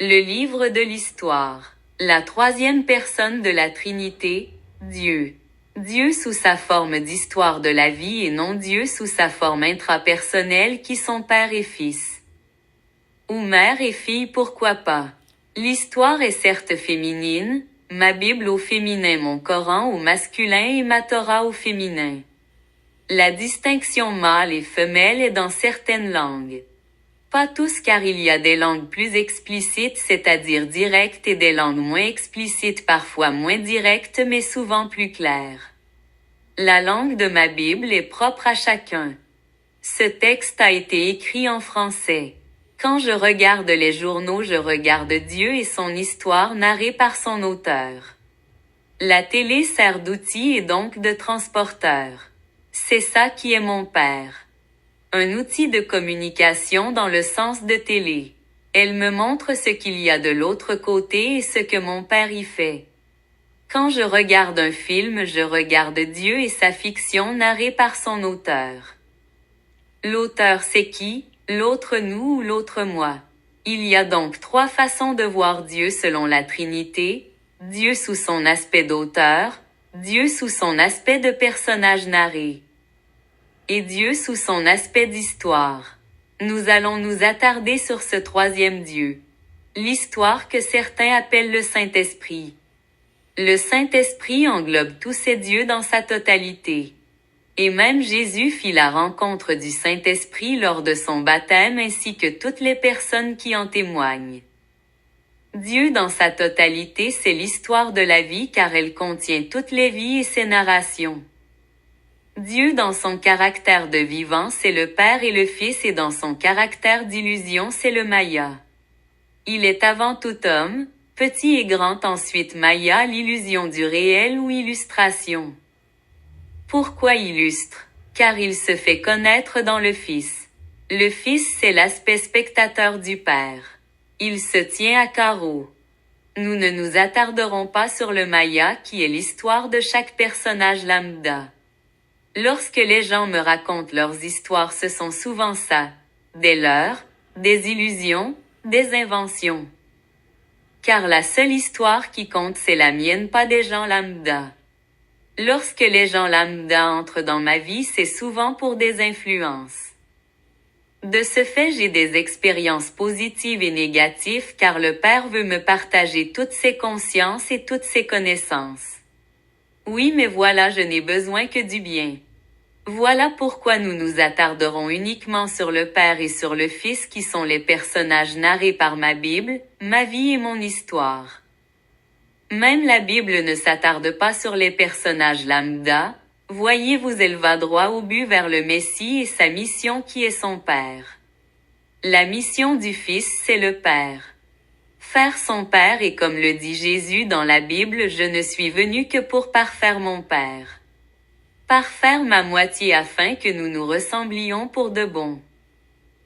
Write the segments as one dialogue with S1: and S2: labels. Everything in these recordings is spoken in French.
S1: Le livre de l'histoire. La troisième personne de la Trinité, Dieu. Dieu sous sa forme d'histoire de la vie et non Dieu sous sa forme intrapersonnelle qui sont père et fils. Ou mère et fille, pourquoi pas. L'histoire est certes féminine, ma Bible au féminin, mon Coran au masculin et ma Torah au féminin. La distinction mâle et femelle est dans certaines langues. Pas tous, car il y a des langues plus explicites, c'est-à-dire directes, et des langues moins explicites, parfois moins directes mais souvent plus claires. La langue de ma Bible est propre à chacun. Ce texte a été écrit en français. Quand je regarde les journaux, je regarde Dieu et son histoire narrée par son auteur. La télé sert d'outil et donc de transporteur. C'est ça qui est mon père. Un outil de communication dans le sens de télé. Elle me montre ce qu'il y a de l'autre côté et ce que mon père y fait. Quand je regarde un film, je regarde Dieu et sa fiction narrée par son auteur. L'auteur, c'est qui? L'autre nous ou l'autre moi? Il y a donc trois façons de voir Dieu selon la Trinité: Dieu sous son aspect d'auteur, Dieu sous son aspect de personnage narré, et Dieu sous son aspect d'histoire. Nous allons nous attarder sur ce troisième Dieu. L'histoire que certains appellent le Saint-Esprit. Le Saint-Esprit englobe tous ces dieux dans sa totalité. Et même Jésus fit la rencontre du Saint-Esprit lors de son baptême ainsi que toutes les personnes qui en témoignent. Dieu dans sa totalité, c'est l'histoire de la vie car elle contient toutes les vies et ses narrations. Dieu dans son caractère de vivant, c'est le Père et le Fils, et dans son caractère d'illusion, c'est le Maya. Il est avant tout homme, petit et grand, ensuite Maya, l'illusion du réel ou illustration. Pourquoi illustre? Car il se fait connaître dans le Fils. Le Fils, c'est l'aspect spectateur du Père. Il se tient à carreau. Nous ne nous attarderons pas sur le Maya qui est l'histoire de chaque personnage lambda. Lorsque les gens me racontent leurs histoires, ce sont souvent ça, des leurres, des illusions, des inventions. Car la seule histoire qui compte, c'est la mienne, pas des gens lambda. Lorsque les gens lambda entrent dans ma vie, c'est souvent pour des influences. De ce fait, j'ai des expériences positives et négatives car le Père veut me partager toutes ses consciences et toutes ses connaissances. Oui, mais voilà, je n'ai besoin que du bien. Voilà pourquoi nous nous attarderons uniquement sur le Père et sur le Fils qui sont les personnages narrés par ma Bible, ma vie et mon histoire. Même la Bible ne s'attarde pas sur les personnages lambda. Voyez-vous, elle va droit au but vers le Messie et sa mission qui est son Père. La mission du Fils, c'est le Père. Faire son Père, et comme le dit Jésus dans la Bible, je ne suis venu que pour parfaire mon Père. Parfaire ma moitié afin que nous nous ressemblions pour de bon.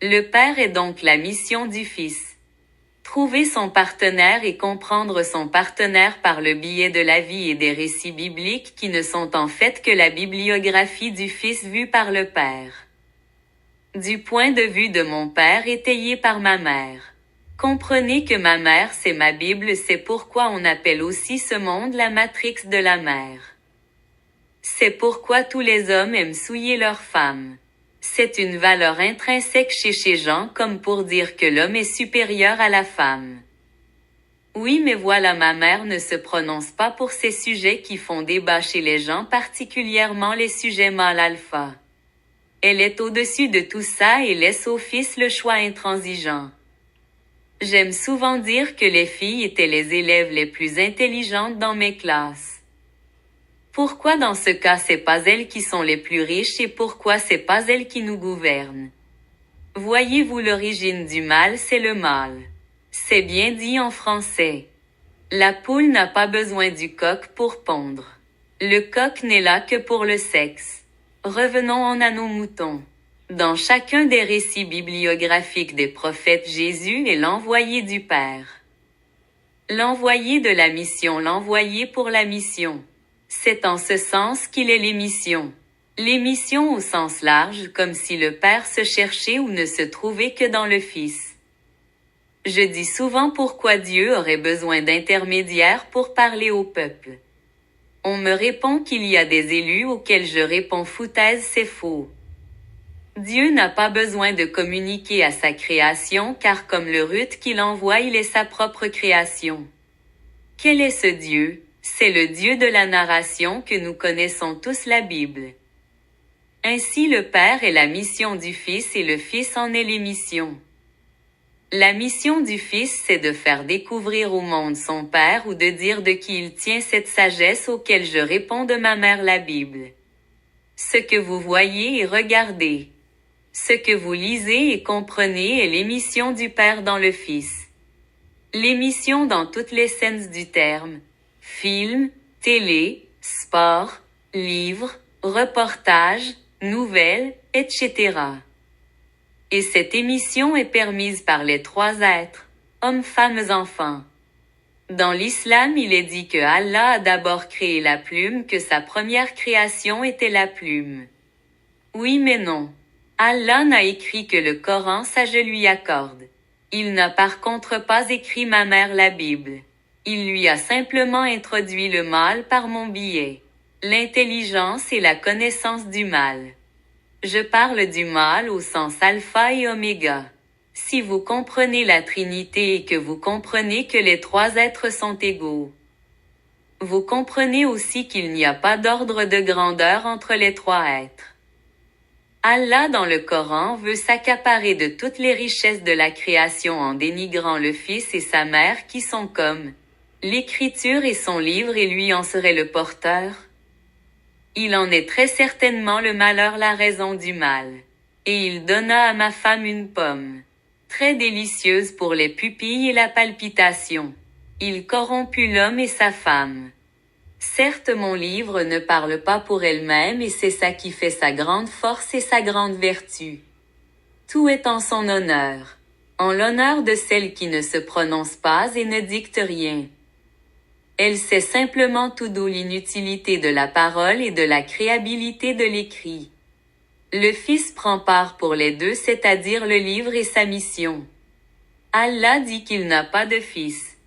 S1: Le Père est donc la mission du Fils. Trouver son partenaire et comprendre son partenaire par le biais de la vie et des récits bibliques qui ne sont en fait que la bibliographie du Fils vue par le Père. Du point de vue de mon Père étayé par ma mère. Comprenez que ma mère, c'est ma Bible, c'est pourquoi on appelle aussi ce monde la matrix de la mère. C'est pourquoi tous les hommes aiment souiller leurs femmes. C'est une valeur intrinsèque chez Jean, comme pour dire que l'homme est supérieur à la femme. Oui, mais voilà, ma mère ne se prononce pas pour ces sujets qui font débat chez les gens, particulièrement les sujets mâles alpha. Elle est au-dessus de tout ça et laisse au Fils le choix intransigeant. J'aime souvent dire que les filles étaient les élèves les plus intelligentes dans mes classes. Pourquoi dans ce cas c'est pas elles qui sont les plus riches et pourquoi c'est pas elles qui nous gouvernent? Voyez-vous, l'origine du mal, c'est le mal. C'est bien dit en français. La poule n'a pas besoin du coq pour pondre. Le coq n'est là que pour le sexe. Revenons à nos moutons. Dans chacun des récits bibliographiques des prophètes, Jésus est l'envoyé du Père. L'envoyé de la mission, l'envoyé pour la mission. C'est en ce sens qu'il est l'émission. L'émission au sens large, comme si le Père se cherchait ou ne se trouvait que dans le Fils. Je dis souvent pourquoi Dieu aurait besoin d'intermédiaires pour parler au peuple. On me répond qu'il y a des élus auxquels je réponds foutaise, c'est faux. Dieu n'a pas besoin de communiquer à sa création car comme le Ruth qu'il envoie, il est sa propre création. Quel est ce Dieu? C'est le Dieu de la narration que nous connaissons tous, la Bible. Ainsi le Père est la mission du Fils et le Fils en est l'émission. La mission du Fils, c'est de faire découvrir au monde son Père ou de dire de qui il tient cette sagesse auquel je réponds de ma mère la Bible. Ce que vous voyez et regardez. Ce que vous lisez et comprenez est l'émission du Père dans le Fils. L'émission dans toutes les sens du terme. Film, télé, sport, livres, reportages, nouvelles, etc. Et cette émission est permise par les trois êtres, hommes, femmes, enfants. Dans l'islam, il est dit que Allah a d'abord créé la plume, que sa première création était la plume. Oui mais non. Allah n'a écrit que le Coran, ça je lui accorde. Il n'a par contre pas écrit ma mère la Bible. Il lui a simplement introduit le mal par mon biais. L'intelligence et la connaissance du mal. Je parle du mal au sens alpha et oméga. Si vous comprenez la Trinité et que vous comprenez que les trois êtres sont égaux, vous comprenez aussi qu'il n'y a pas d'ordre de grandeur entre les trois êtres. Allah dans le Coran veut s'accaparer de toutes les richesses de la création en dénigrant le Fils et sa mère qui sont comme l'Écriture et son livre et lui en serait le porteur. Il en est très certainement le malheur la raison du mal. Et il donna à ma femme une pomme, très délicieuse pour les pupilles et la palpitation. Il corromput l'homme et sa femme. Certes mon livre ne parle pas pour elle-même et c'est ça qui fait sa grande force et sa grande vertu. Tout est en son honneur. En l'honneur de celle qui ne se prononce pas et ne dicte rien. Elle sait simplement tout d'où l'inutilité de la parole et de la créabilité de l'écrit. Le Fils prend part pour les deux, c'est-à-dire le livre et sa mission. Allah dit qu'il n'a pas de fils.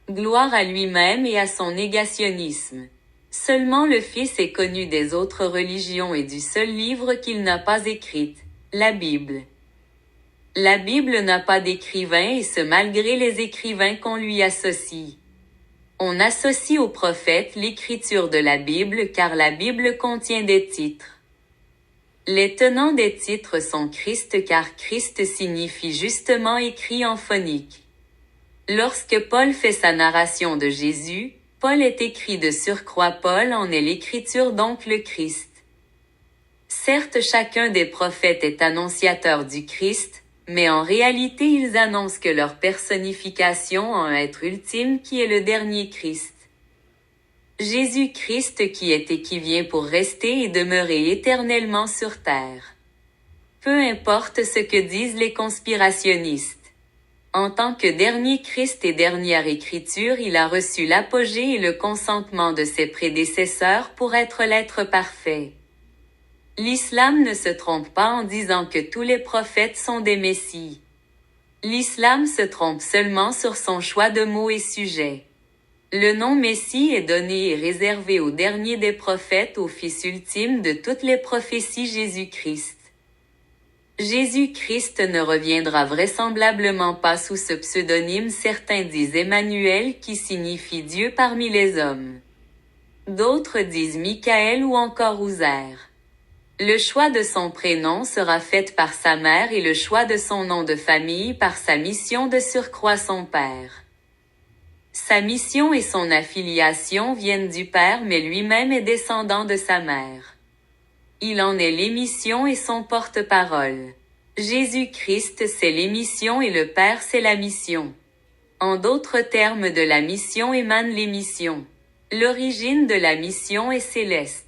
S1: Gloire à lui-même et à son négationnisme. Seulement le Fils est connu des autres religions et du seul livre qu'il n'a pas écrit, la Bible. La Bible n'a pas d'écrivain et ce malgré les écrivains qu'on lui associe. On associe au prophète l'écriture de la Bible car la Bible contient des titres. Les tenants des titres sont Christ car Christ signifie justement écrit en phonique. Lorsque Paul fait sa narration de Jésus, Paul est écrit de surcroît, Paul en est l'écriture donc le Christ. Certes chacun des prophètes est annonciateur du Christ, mais en réalité ils annoncent que leur personnification en un être ultime qui est le dernier Christ. Jésus-Christ qui est et qui vient pour rester et demeurer éternellement sur terre. Peu importe ce que disent les conspirationnistes. En tant que dernier Christ et dernière écriture, il a reçu l'apogée et le consentement de ses prédécesseurs pour être l'être parfait. L'islam ne se trompe pas en disant que tous les prophètes sont des messies. L'islam se trompe seulement sur son choix de mots et sujets. Le nom Messie est donné et réservé au dernier des prophètes, au Fils ultime de toutes les prophéties, Jésus-Christ. Jésus-Christ ne reviendra vraisemblablement pas sous ce pseudonyme, certains disent Emmanuel qui signifie Dieu parmi les hommes. D'autres disent Michael ou encore Uzair. Le choix de son prénom sera fait par sa mère et le choix de son nom de famille par sa mission de surcroît son père. Sa mission et son affiliation viennent du père mais lui-même est descendant de sa mère. Il en est l'émission et son porte-parole. Jésus-Christ c'est l'émission et le Père c'est la mission. En d'autres termes de la mission émane l'émission. L'origine de la mission est céleste.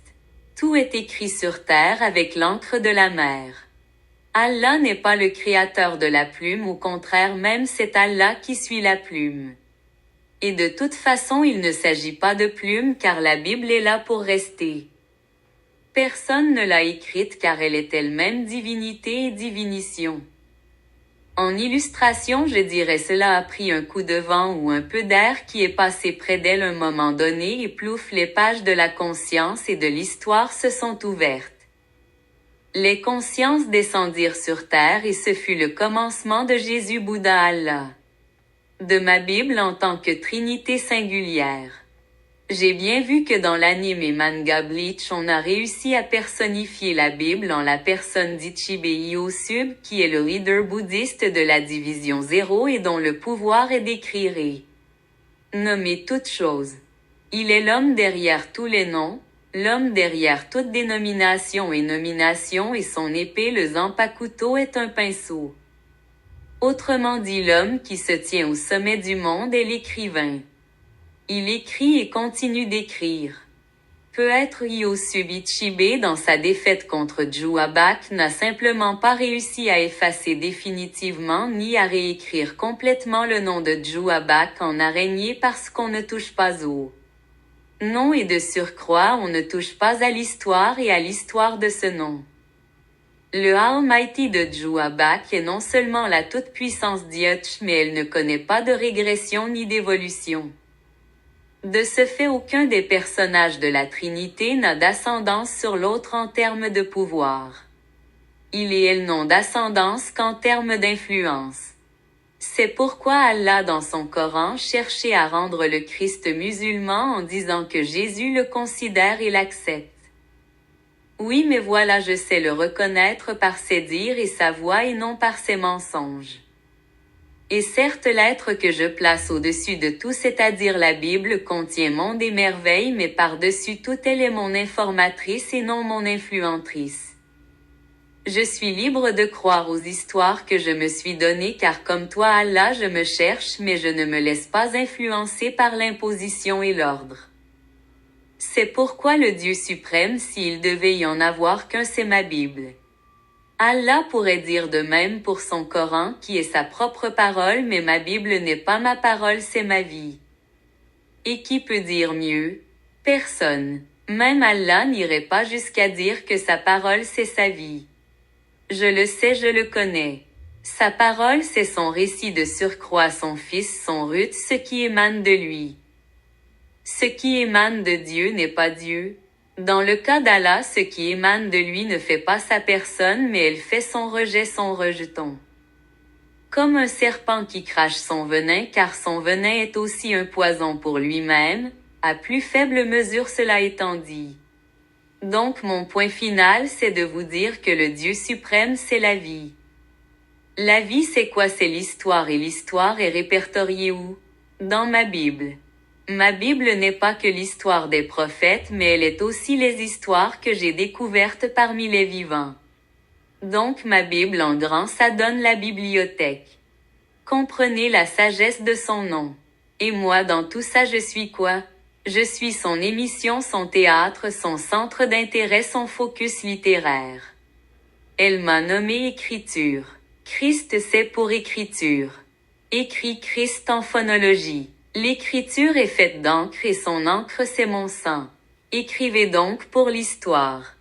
S1: Tout est écrit sur terre avec l'encre de la mer. Allah n'est pas le créateur de la plume, au contraire même c'est Allah qui suit la plume. Et de toute façon il ne s'agit pas de plume car la Bible est là pour rester. Personne ne l'a écrite car elle est elle-même divinité et divinition. En illustration, je dirais cela a pris un coup de vent ou un peu d'air qui est passé près d'elle un moment donné et plouf, les pages de la conscience et de l'histoire se sont ouvertes. Les consciences descendirent sur terre et ce fut le commencement de Jésus Bouddha Allah. De ma Bible en tant que Trinité singulière. J'ai bien vu que dans l'anime et manga Bleach on a réussi à personnifier la Bible en la personne d'Ichibei Osub qui est le leader bouddhiste de la division 0 et dont le pouvoir est d'écrire et nommer toutes choses. Il est l'homme derrière tous les noms, l'homme derrière toute dénomination et nomination et son épée le Zanpakuto est un pinceau. Autrement dit l'homme qui se tient au sommet du monde est l'écrivain. Il écrit et continue d'écrire. Peut-être Iyosub Ichibei dans sa défaite contre Juabak n'a simplement pas réussi à effacer définitivement ni à réécrire complètement le nom de Juabak en araignée parce qu'on ne touche pas au nom et de surcroît on ne touche pas à l'histoire et à l'histoire de ce nom. Le Almighty de Juabak est non seulement la toute-puissance d'Yutch mais elle ne connaît pas de régression ni d'évolution. De ce fait aucun des personnages de la Trinité n'a d'ascendance sur l'autre en termes de pouvoir. Il et elle n'ont d'ascendance qu'en termes d'influence. C'est pourquoi Allah dans son Coran cherchait à rendre le Christ musulman en disant que Jésus le considère et l'accepte. Oui mais voilà je sais le reconnaître par ses dires et sa voix et non par ses mensonges. Et certes l'être que je place au-dessus de tout c'est-à-dire la Bible contient monde et merveille mais par-dessus tout elle est mon informatrice et non mon influentrice. Je suis libre de croire aux histoires que je me suis données car comme toi Allah je me cherche mais je ne me laisse pas influencer par l'imposition et l'ordre. C'est pourquoi le Dieu suprême s'il devait y en avoir qu'un c'est ma Bible. Allah pourrait dire de même pour son Coran qui est sa propre parole mais ma Bible n'est pas ma parole c'est ma vie. Et qui peut dire mieux? Personne. Même Allah n'irait pas jusqu'à dire que sa parole c'est sa vie. Je le sais je le connais. Sa parole c'est son récit de surcroît son fils son Ruth ce qui émane de lui. Ce qui émane de Dieu n'est pas Dieu. Dans le cas d'Allah, ce qui émane de lui ne fait pas sa personne mais elle fait son rejet son rejeton. Comme un serpent qui crache son venin car son venin est aussi un poison pour lui-même, à plus faible mesure cela étant dit. Donc mon point final c'est de vous dire que le Dieu suprême c'est la vie. La vie c'est quoi? C'est l'histoire et l'histoire est répertoriée où? Dans ma Bible. Ma Bible n'est pas que l'histoire des prophètes mais elle est aussi les histoires que j'ai découvertes parmi les vivants. Donc ma Bible en grand ça donne la bibliothèque. Comprenez la sagesse de son nom. Et moi dans tout ça je suis quoi? Je suis son émission, son théâtre, son centre d'intérêt, son focus littéraire. Elle m'a nommé écriture. Christ c'est pour écriture. Écrit Christ en phonologie. L'écriture est faite d'encre et son encre c'est mon sang. Écrivez donc pour l'histoire.